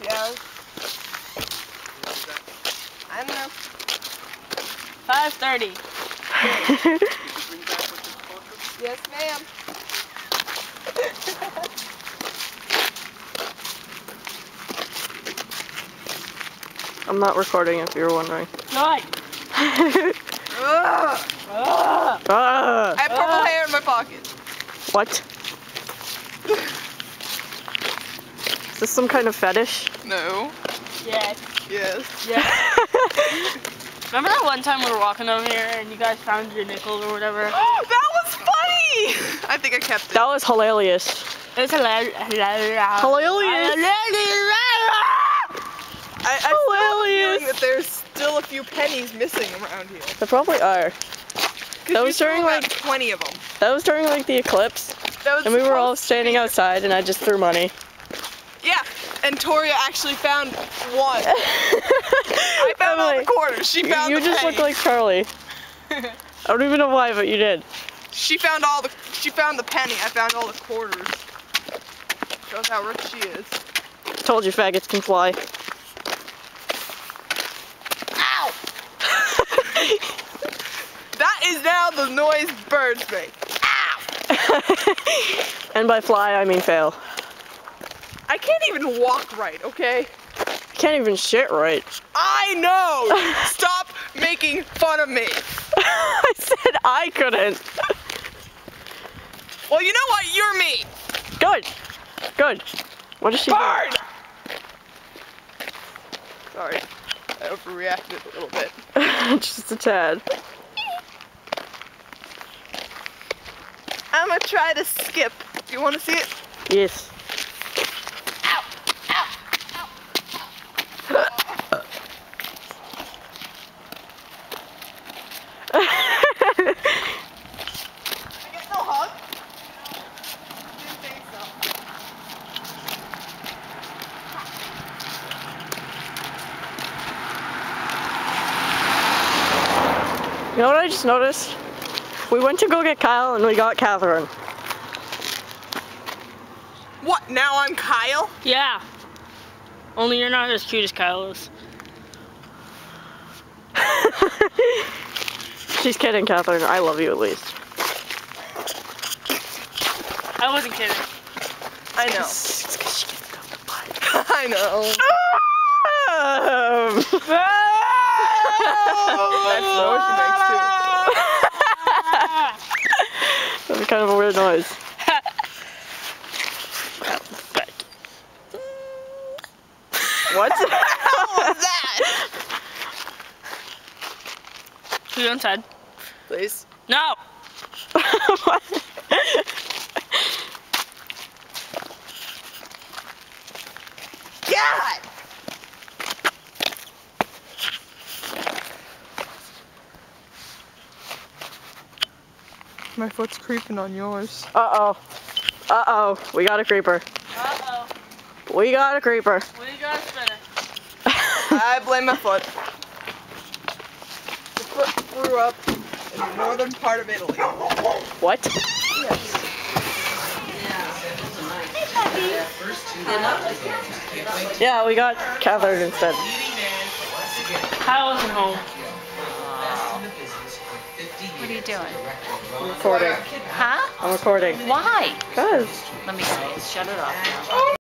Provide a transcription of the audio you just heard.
Yeah. I don't know. 5:30. Yes, ma'am. I'm not recording if you were wondering. Good. I have purple hair in my pocket. What? Is this some kind of fetish? No. Yes. Yes. Yes. Remember that one time we were walking over here and you guys found your nickel or whatever? That was funny! I think I kept it. That was hilarious. It was hilarious. Hilarious. I still have a feeling that there's still a few pennies missing around here. There probably are. That was you during threw like about 20 of them. that was during like the eclipse, That was and we were all supposed to standing be- outside, and I just threw money. Yeah, and Toria actually found one. I found all the Emily, quarters. She found you the just penny. look like Charlie. I don't even know why, but you did. She found the penny. I found all the quarters. Shows how rich she is. Told you faggots can fly. Ow! That is now the noise birds make. Ow! And by fly, I mean fail. I can't even walk right, okay? Can't even shit right. I know! Stop making fun of me. I said I couldn't. Well, you know what? You're me. Good. Good. What is she Bird! Sorry. I overreacted a little bit. doing? Just a tad. I'm gonna try to skip. Do you want to see it? Yes. Ow! Ow! Ow! I get no hug? Didn't think so. You know what I just noticed? We went to go get Kyle and we got Catherine. What? Now I'm Kyle? Yeah. Only you're not as cute as Kyle is. She's kidding, Catherine. I love you at least. I wasn't kidding. I know. It's 'cause she gets it up the butt. I know. That's the noise she makes too. That's kind of a weird noise. What? What was that? Who's inside? Please. No! What? God! My foot's creeping on yours. Uh-oh. Uh-oh. We got a creeper. Uh-oh. We got a creeper. We got a spinner. I blame my foot. The foot grew up in the northern part of Italy. What? Yes. Yeah, we got Catherine instead. Kyle wasn't home. What are you doing? I'm recording. Huh? I'm recording. Why? Cause. Let me see. Shut it off now.